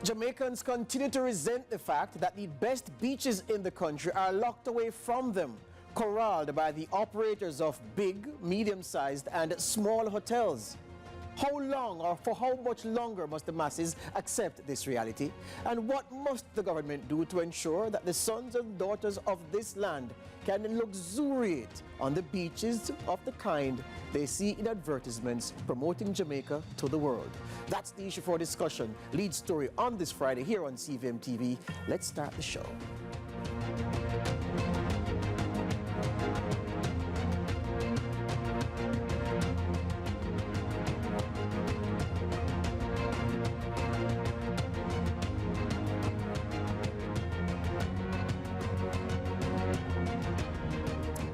Jamaicans continue to resent the fact that the best beaches in the country are locked away from them, corralled by the operators of big, medium-sized and small hotels. How long or for how much longer must the masses accept this reality? And what must the government do to ensure that the sons and daughters of this land can luxuriate on the beaches of the kind they see in advertisements promoting Jamaica to the world? That's the issue for discussion. Lead story on this Friday here on CVM TV. Let's start the show.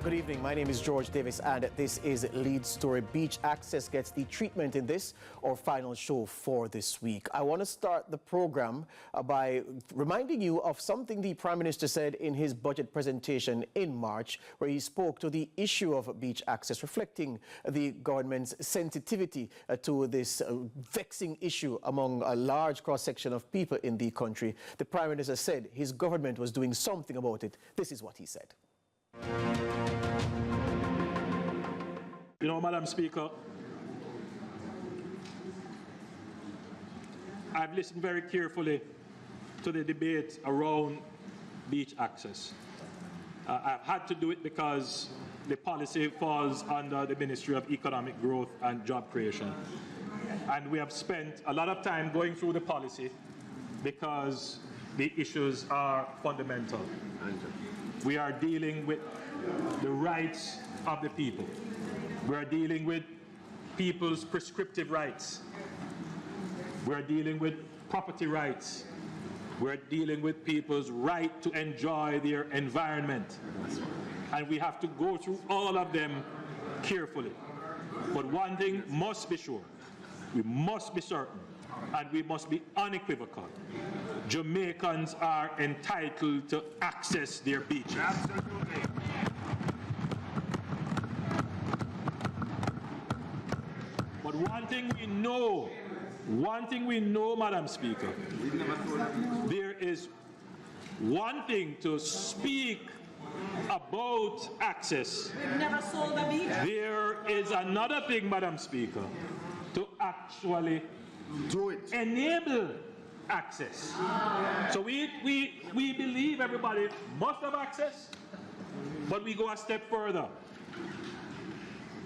Good evening, my name is George Davis and this is Lead Story. Beach access gets the treatment in this, our final show for this week. I want to start the program by reminding you of something the Prime Minister said in his budget presentation in March, where he spoke to the issue of beach access, reflecting the government's sensitivity to this vexing issue among a large cross-section of people in the country. The Prime Minister said his government was doing something about it. This is what he said. You know, Madam Speaker, I've listened very carefully to the debate around beach access. I've had to do it because the policy falls under the Ministry of Economic Growth and Job Creation. And we have spent a lot of time going through the policy because the issues are fundamental. We are dealing with the rights of the people. We are dealing with people's prescriptive rights. We are dealing with property rights. We are dealing with people's right to enjoy their environment. And we have to go through all of them carefully. But one thing must be sure, we must be certain, and we must be unequivocal. Jamaicans are entitled to access their beaches. Absolutely. But one thing we know, Madam Speaker, there is one thing to speak about access. We've never sold a beach. There is another thing, Madam Speaker, to actually do it. Enable access. So we believe everybody must have access, but we go a step further.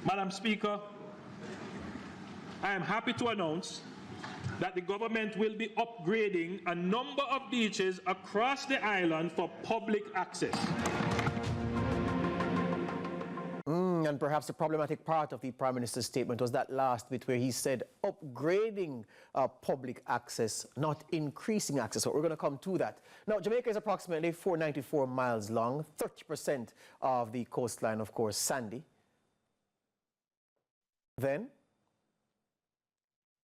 Madam Speaker, I am happy to announce that the government will be upgrading a number of beaches across the island for public access. And perhaps the problematic part of the Prime Minister's statement was that last bit where he said upgrading public access, not increasing access. So we're going to come to that. Now, Jamaica is approximately 494 miles long, 30% of the coastline, of course, sandy. Then,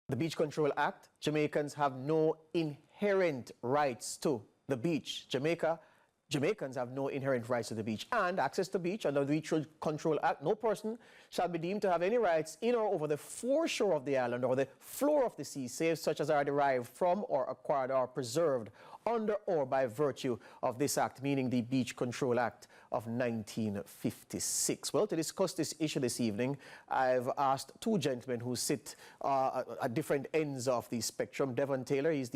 the Beach Control Act, Jamaicans have no inherent rights to the beach. Jamaicans have no inherent rights to the beach and access to beach under the Beach Control Act. No person shall be deemed to have any rights in or over the foreshore of the island or the floor of the sea, save such as are derived from or acquired or preserved under or by virtue of this act, meaning the Beach Control Act of 1956. Well, to discuss this issue this evening, I've asked two gentlemen who sit at different ends of the spectrum. Dr. Devon Taylor is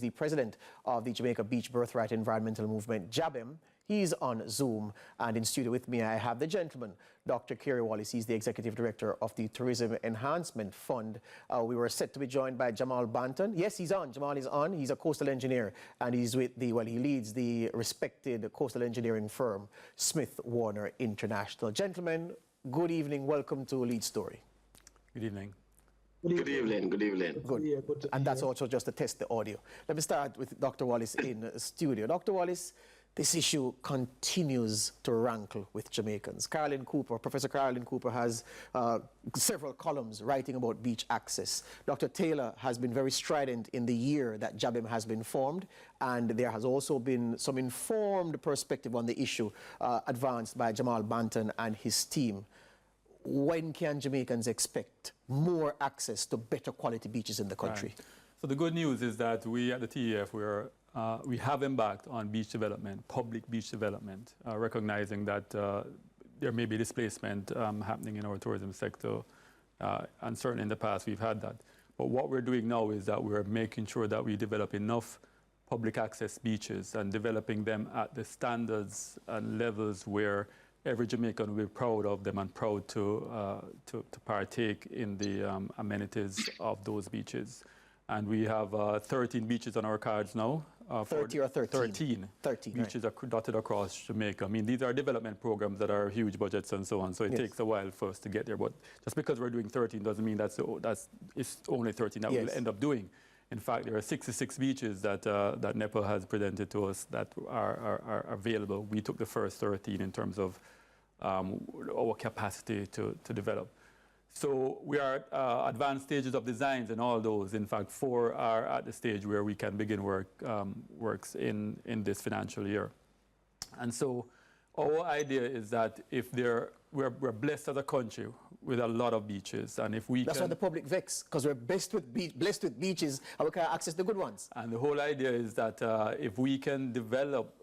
the president of the Jamaica Beach Birthright Environmental Movement, JABEM. He's on Zoom, and in studio with me I have the gentleman, Dr. Kerry Wallace. He's the executive director of the Tourism Enhancement Fund. We were set to be joined by Jamal Banton. Yes, he's on. Jamal is on. He's a coastal engineer, and he's with he leads the respected coastal engineering firm, Smith Warner International. Gentlemen, good evening. Welcome to Lead Story. Good evening. Good evening. Good evening. Good. Yeah, good And that's also just to test the audio. Let me start with Dr. Wallace in studio. Dr. Wallace, this issue continues to rankle with Jamaicans. Professor Caroline Cooper has several columns writing about beach access. Dr. Taylor has been very strident in the year that JABEM has been formed, and there has also been some informed perspective on the issue advanced by Jamal Banton and his team. When can Jamaicans expect more access to better quality beaches in the country? Right. So the good news is that we at the TEF, we have embarked on beach development, public beach development, recognizing that there may be displacement happening in our tourism sector, and certainly in the past we've had that. But what we're doing now is that we're making sure that we develop enough public access beaches and developing them at the standards and levels where every Jamaican will be proud of them and proud to partake in the amenities of those beaches. And we have 13 beaches on our cards now. 30 or 13? 13 beaches are dotted across Jamaica. I mean, these are development programs that are huge budgets and so on, so it takes a while for us to get there. But just because we're doing 13 doesn't mean it's only 13 that we'll end up doing. In fact, there are 66 beaches that NEPA has presented to us that are available. We took the first 13 in terms of our capacity to develop. So we are at advanced stages of designs and all those. In fact, 4 are at the stage where we can begin works in this financial year. And so our idea is that if we're blessed as a country with a lot of beaches, and if we That's why the public vex, because we're blessed with beaches and we can access the good ones. And the whole idea is that if we can develop,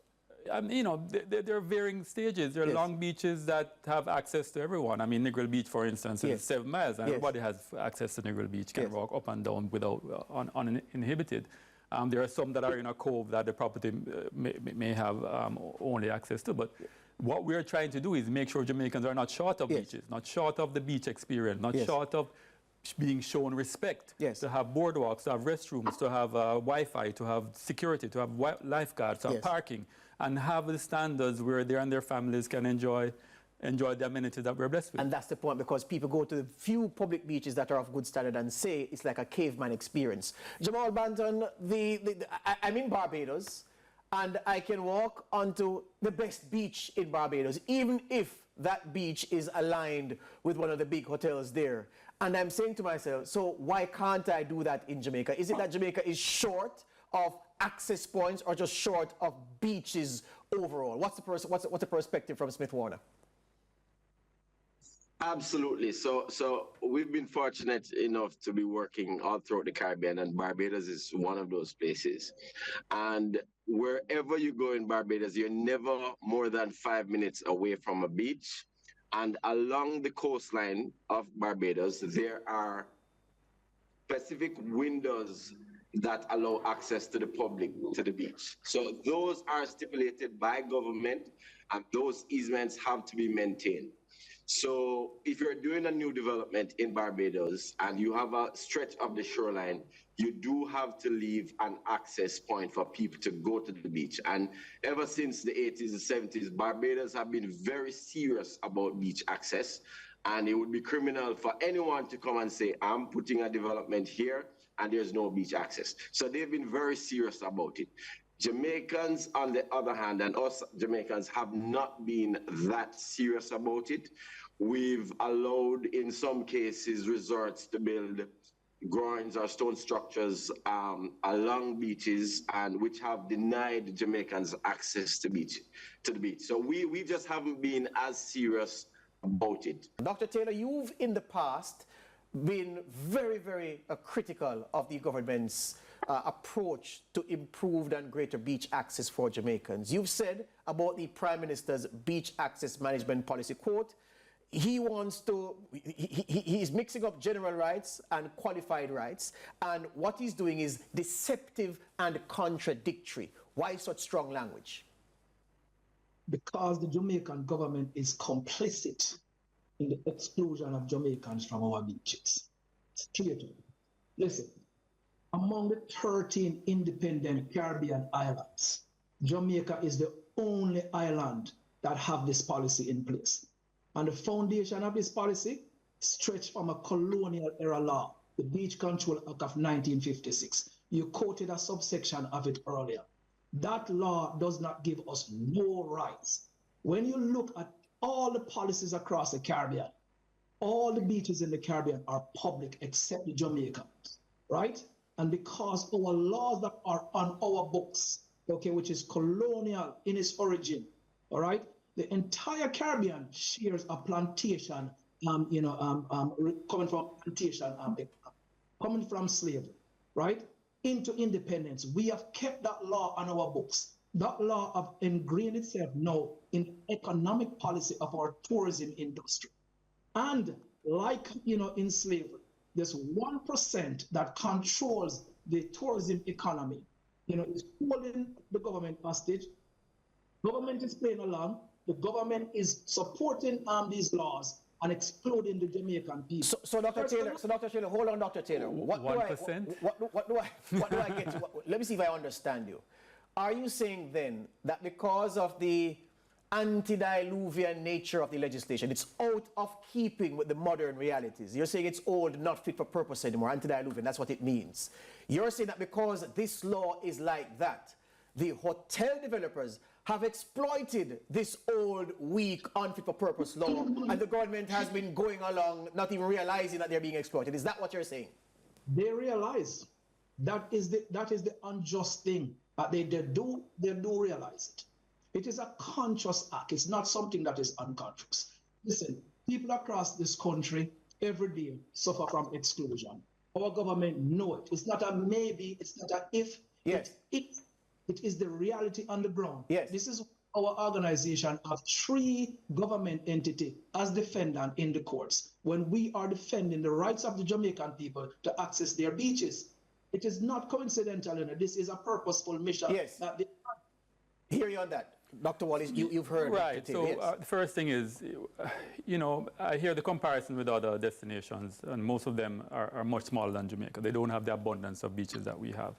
you know, there are varying stages. There are long beaches that have access to everyone. I mean, Negril Beach, for instance, is 7 miles, and everybody has access to Negril Beach, can walk up and down without uninhibited. There are some that are in a cove that the property may have only access to, but what we're trying to do is make sure Jamaicans are not short of beaches, not short of the beach experience, not short of being shown respect, to have boardwalks, to have restrooms, to have Wi-Fi, to have security, to have lifeguards, to have parking, and have the standards where they and their families can enjoy the amenities that we're blessed with. And that's the point, because people go to the few public beaches that are of good standard and say it's like a caveman experience. Jamal Banton, I'm in Barbados, and I can walk onto the best beach in Barbados, even if that beach is aligned with one of the big hotels there. And I'm saying to myself, so why can't I do that in Jamaica? Is it that Jamaica is short of access points or just short of beaches overall? What's the perspective from Smith Warner? Absolutely. So we've been fortunate enough to be working all throughout the Caribbean, and Barbados is one of those places. And wherever you go in Barbados, you're never more than 5 minutes away from a beach. And along the coastline of Barbados, there are specific windows that allow access to the public to the beach. So those are stipulated by government, and those easements have to be maintained. So if you're doing a new development in Barbados and you have a stretch of the shoreline, you do have to leave an access point for people to go to the beach. And ever since the 80s and 70s, Barbados have been very serious about beach access. And it would be criminal for anyone to come and say, I'm putting a development here and there's no beach access. So they've been very serious about it. Jamaicans, on the other hand, and us Jamaicans have not been that serious about it. We've allowed, in some cases, resorts to build groins or stone structures along beaches, and which have denied Jamaicans access to the beach. So we just haven't been as serious about it. Dr. Taylor, you've in the past been very, very critical of the government's approach to improved and greater beach access for Jamaicans. You've said about the Prime Minister's beach access management policy, quote, he wants to, he's mixing up general rights and qualified rights, and what he's doing is deceptive and contradictory. Why such strong language? Because the Jamaican government is complicit in the exclusion of Jamaicans from our beaches. It's clear to me. Listen, among the 13 independent Caribbean islands, Jamaica is the only island that have this policy in place. And the foundation of this policy stretched from a colonial era law, the Beach Control Act of 1956. You quoted a subsection of it earlier. That law does not give us no rights. When you look at all the policies across the Caribbean, all the beaches in the Caribbean are public except the Jamaica, right? And because our laws that are on our books, okay, which is colonial in its origin, all right, the entire Caribbean shares a plantation, coming from plantation, coming from slavery, right? into independence, we have kept that law on our books. That law have ingrained itself now in economic policy of our tourism industry. And like, in slavery, there's 1% that controls the tourism economy. Is holding the government hostage. Government is playing along. The government is supporting these laws and excluding the Jamaican people. So Dr. Taylor, hold on, Dr. Taylor. 1%? What do I get to? Let me see if I understand you. Are you saying then that because of the antediluvian nature of the legislation, it's out of keeping with the modern realities? You're saying it's old, not fit for purpose anymore, antediluvian, that's what it means. You're saying that because this law is like that, the hotel developers have exploited this old, weak, unfit for purpose law, and the government has been going along not even realizing that they're being exploited. Is that what you're saying? They realize that is the unjust thing. But they do realize it. It is a conscious act. It's not something that is unconscious. Listen, people across this country every day suffer from exclusion. Our government know it. It's not a maybe, it's not a if. Yes. It is the reality on the ground. Yes. This is our organization of 3 government entities as defendant in the courts when we are defending the rights of the Jamaican people to access their beaches. It is not coincidental, this is a purposeful mission. Yes. Hear you on that. Dr. Wallace, you've heard. Right, so yes. The first thing is, I hear the comparison with other destinations, and most of them are much smaller than Jamaica. They don't have the abundance of beaches that we have.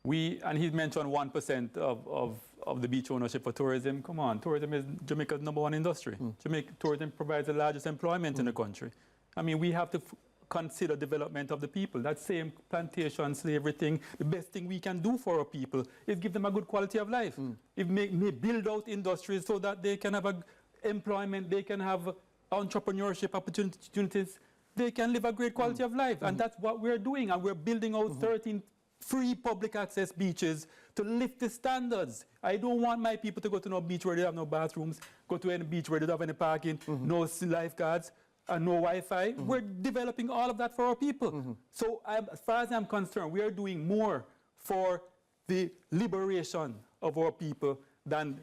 And he mentioned 1% of the beach ownership for tourism. Come on, tourism is Jamaica's #1 industry. Jamaica tourism provides the largest employment in the country. I mean, we have to consider development of the people. That same plantation, slavery thing, the best thing we can do for our people is give them a good quality of life. It may build out industries so that they can have employment, they can have entrepreneurship opportunities, they can live a great quality of life. And that's what we're doing. And we're building out 13 free public access beaches to lift the standards. I don't want my people to go to no beach where they have no bathrooms, go to any beach where they don't have any parking, no lifeguards, and no Wi-Fi. We're developing all of that for our people. So as far as I'm concerned, we are doing more for the liberation of our people than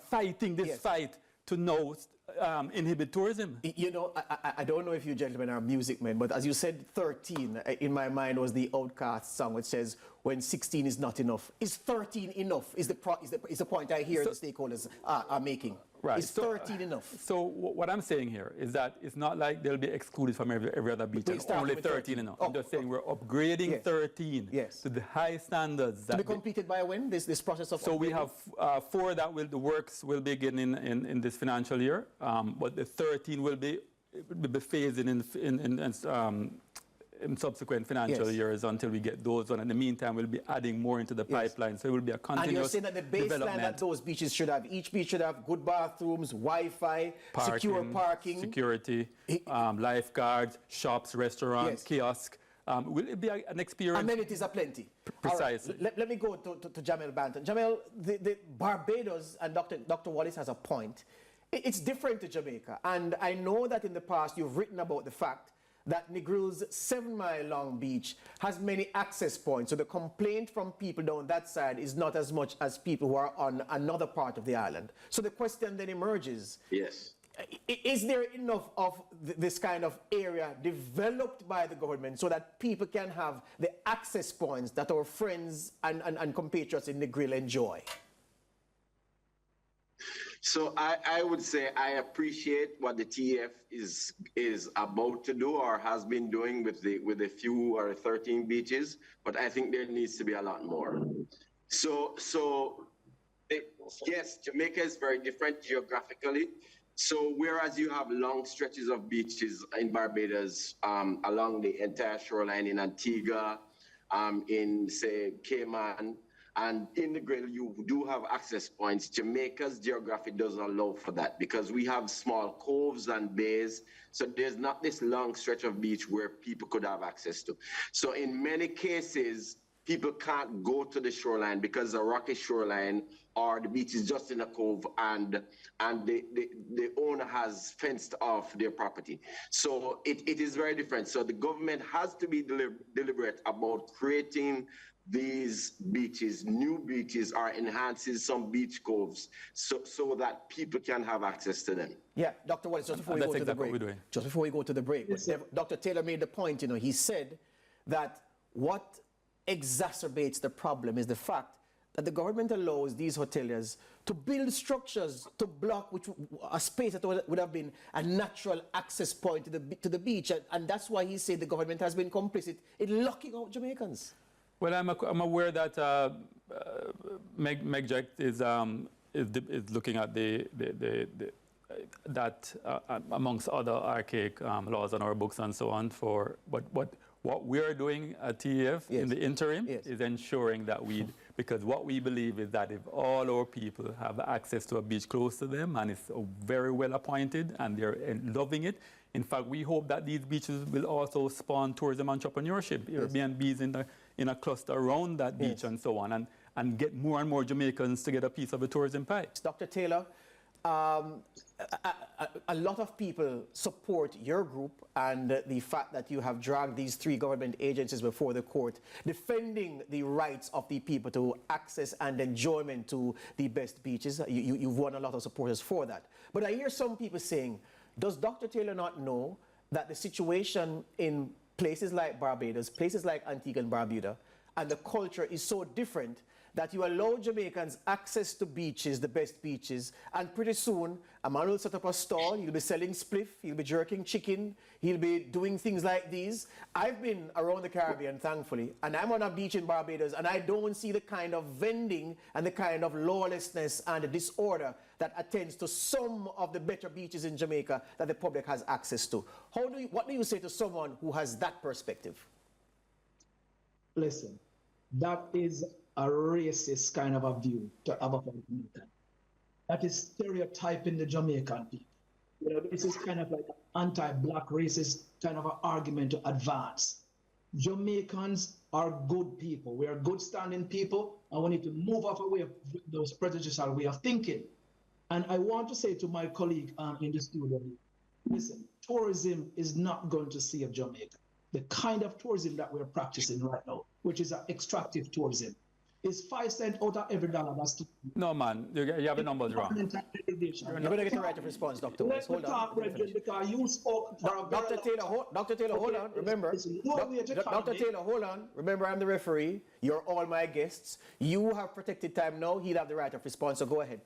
fighting this fight to now inhibit tourism. I don't know if you gentlemen are music men, but as you said 13, in my mind was the Outcast song which says, when 16 is not enough. Is 13 enough? Is the point I hear the stakeholders are making. Right. Is 13 enough? So what I'm saying here is that it's not like they'll be excluded from every other beach. It's only 13 enough. I'm just saying we're upgrading 13 to the high standards. To be completed by when, this process of So we have 4 that the works will begin in this financial year, but the 13 will be phased in subsequent financial years until we get those on. In the meantime, we'll be adding more into the pipeline. So it will be a continuous development. And you're saying that the baseline that those beaches should have, each beach should have good bathrooms, Wi-Fi, secure parking. Security, lifeguards, shops, restaurants, kiosks. Will it be an experience? Amenities are plenty. Precisely. Right. Let me go to Jamel Banton. Jamel, the Barbados, and Dr. Wallace has a point. It's different to Jamaica. And I know that in the past you've written about the fact that Negril's 7-mile-long beach has many access points. So the complaint from people down that side is not as much as people who are on another part of the island. So the question then emerges. Yes. Is there enough of this kind of area developed by the government so that people can have the access points that our friends and compatriots in Negril enjoy? So I would say I appreciate what the TF is about to do or has been doing with the few or 13 beaches, but I think there needs to be a lot more. So yes, Jamaica is very different geographically. So whereas you have long stretches of beaches in Barbados, along the entire shoreline in Antigua, in say Cayman, and in the Negril, you do have access points. Jamaica's geography doesn't allow for that because we have small coves and bays. So there's not this long stretch of beach where people could have access to. So in many cases, people can't go to the shoreline because the rocky shoreline or the beach is just in a cove, and the owner has fenced off their property. So it is very different. So the government has to be deliberate about creating these beaches, new beaches, or enhances some beach coves so that people can have access to them. Yeah, Dr. Wallace, just before we go to the break. Just before we go to the break, Dr. Taylor made the point, he said that what exacerbates the problem is the fact that the government allows these hoteliers to build structures to block a space that would have been a natural access point to the beach. And that's why he said the government has been complicit in locking out Jamaicans. Well, I'm aware that MEGJEC is looking at that amongst other archaic laws on our books and so on. What we are doing at TEF in the interim is ensuring that because what we believe is that if all our people have access to a beach close to them and it's very well appointed and they're loving it, in fact, we hope that these beaches will also spawn tourism entrepreneurship, Airbnbs in a cluster around that beach and so on, and get more and more Jamaicans to get a piece of the tourism pie. Dr. Taylor, a lot of people support your group and the fact that you have dragged these 3 government agencies before the court, defending the rights of the people to access and enjoyment to the best beaches. You've won a lot of supporters for that. But I hear some people saying, does Dr. Taylor not know that the situation in places like Barbados, places like Antigua and Barbuda, and the culture is so different that you allow Jamaicans access to beaches, the best beaches, and pretty soon a man will set up a stall, he'll be selling spliff, he'll be jerking chicken, he'll be doing things like these. I've been around the Caribbean, thankfully, and I'm on a beach in Barbados, and I don't see the kind of vending and the kind of lawlessness and the disorder that attends to some of the better beaches in Jamaica that the public has access to. What do you say to someone who has that perspective? Listen, that is a racist kind of a view to have about Jamaican. That is stereotyping the Jamaican people. This is kind of like an anti-black racist kind of an argument to advance. Jamaicans are good people. We are good standing people, and we need to move off away of those prejudicial way of thinking. And I want to say to my colleague in the studio, listen, tourism is not going to save Jamaica. The kind of tourism that we're practicing right now, which is an extractive tourism, is 5 cents out of every dollar. That's no, man, you have the numbers wrong. You're going to get the right of response, Dr. Wallace. Hold on. Because you spoke Dr. Taylor, hold on. Remember, Dr. Taylor, hold on. Remember, I'm the referee. You're all my guests. You have protected time now. He'll have the right of response, so go ahead.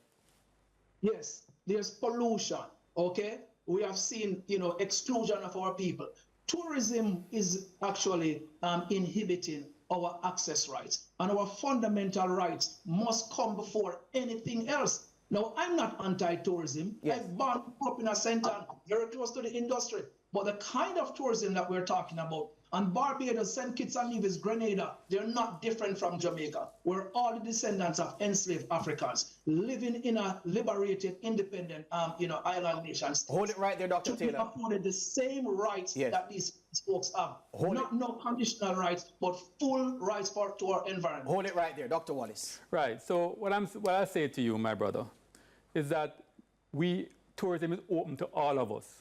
Yes, there's pollution, okay? We have seen, exclusion of our people. Tourism is actually inhibiting our access rights, and our fundamental rights must come before anything else. Now, I'm not anti-tourism. Yes. I'm born up in a center very close to the industry. But the kind of tourism that we're talking about, and Barbados, St. Kitts and Nevis, Grenada, they're not different from Jamaica. We're all the descendants of enslaved Africans living in a liberated, independent, island nation. Hold it right there, Dr. Taylor. Afforded the same rights that these folks have. No conditional rights, but full rights to our environment. Hold it right there, Dr. Wallace. Right. So what I say to you, my brother, is that tourism is open to all of us.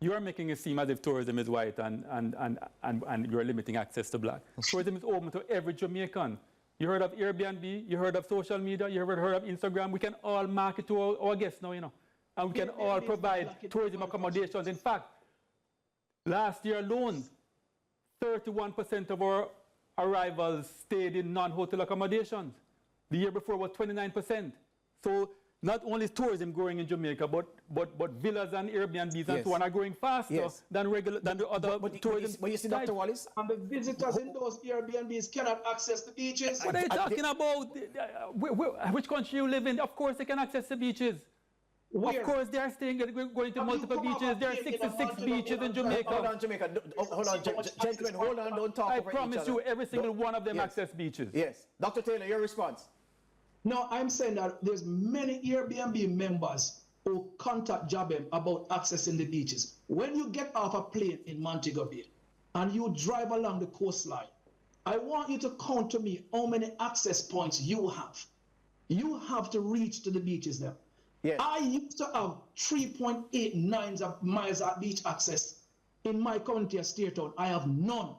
You are making it seem as if tourism is white and you're limiting access to black. Tourism is open to every Jamaican. You heard of Airbnb, you heard of social media, you heard of Instagram. We can all market to our guests now, and we can all provide tourism accommodations. In fact, last year alone, 31% of our arrivals stayed in non-hotel accommodations. The year before was 29%. So not only is tourism growing in Jamaica, but villas and Airbnbs and so on are growing faster than the other tourism. But you see, Dr. Wallace? And the visitors in those Airbnbs cannot access the beaches. What are you talking about? Which country you live in? Of course they can access the beaches. Where? Of course they are going to multiple beaches. There are 66 beaches in Jamaica. Hold on, Jamaica. Hold on, gentlemen, hold on, don't talk over each other. I promise you, every single one of them access beaches. Yes. Dr. Taylor, your response. No, I'm saying that there's many Airbnb members who contact Jabem about accessing the beaches. When you get off a plane in Montego Bay and you drive along the coastline I want you to count to me how many access points you have. You have to reach to the beaches there. Yes. I used to have 3.89 miles of beach access in my county State Town. I have none.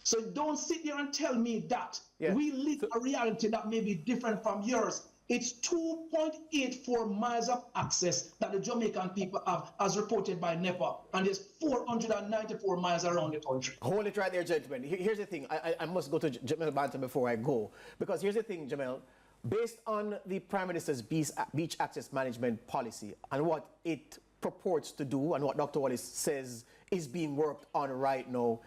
So don't sit there and tell me that. Yeah. We live a reality that may be different from yours. It's 2.84 miles of access that the Jamaican people have, as reported by NEPA, and there's 494 miles around the country. Hold it right there, gentlemen. Here's the thing. I must go to Jamel Banton before I go, because here's the thing, Jamel. Based on the Prime Minister's beach access management policy and what it purports to do and what Dr. Wallace says is being worked on right now,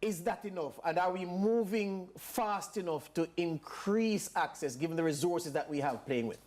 is that enough? And are we moving fast enough to increase access given the resources that we have playing with?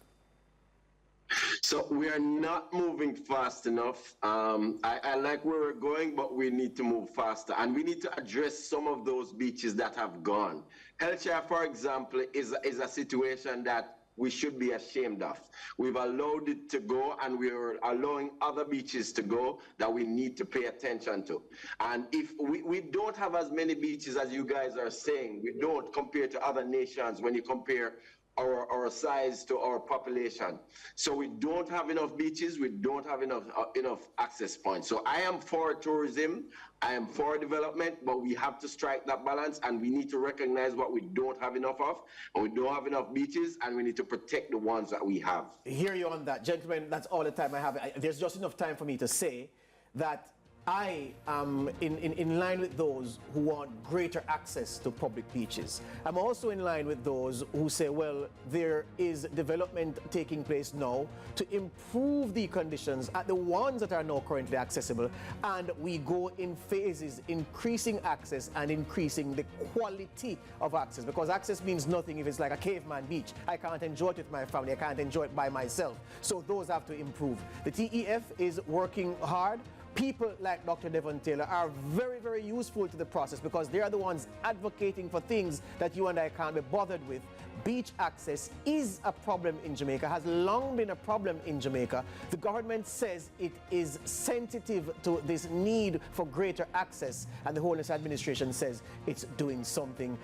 So we are not moving fast enough. I like where we're going, but we need to move faster. And we need to address some of those beaches that have gone. Hellshire, for example, is a situation that we should be ashamed of. We've allowed it to go, and we're allowing other beaches to go that we need to pay attention to. And if we don't have as many beaches as you guys are saying, we don't compare to other nations when you compare our size to our population. So we don't have enough beaches, we don't have enough access points. So I am for tourism, I am for development, but we have to strike that balance, and we need to recognize what we don't have enough of, and we don't have enough beaches, and we need to protect the ones that we have. I hear you on that. Gentlemen, that's all the time I have. There's just enough time for me to say that I am in line with those who want greater access to public beaches. I'm also in line with those who say, well, there is development taking place now to improve the conditions at the ones that are now currently accessible, and we go in phases, increasing access and increasing the quality of access, because access means nothing if it's like a caveman beach. I can't enjoy it with my family, I can't enjoy it by myself. So those have to improve. The TEF is working hard. People like Dr. Devon Taylor are very, very useful to the process because they are the ones advocating for things that you and I can't be bothered with. Beach access is a problem in Jamaica, has long been a problem in Jamaica. The government says it is sensitive to this need for greater access, and the Homeless Administration says it's doing something.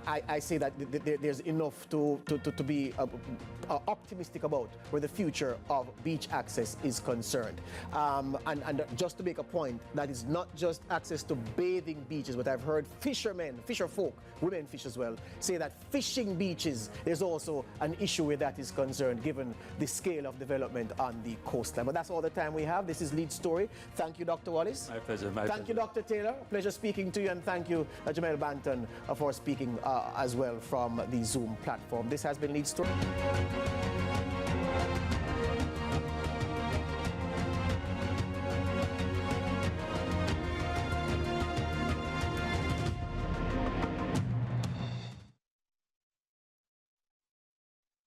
I say that there's enough to be optimistic about where the future of beach access is concerned. And just to make a point, that is not just access to bathing beaches, but I've heard fishermen, fisherfolk, women fish as well, say that fishing beaches, there's also an issue where that is concerned given the scale of development on the coastline. But that's all the time we have. This is Lead Story. Thank you, Dr. Wallace. My pleasure. Thank you, Dr. Taylor. Pleasure speaking to you, and thank you, Jamel Banton, for speaking as well from the Zoom platform. This has been Lead Story.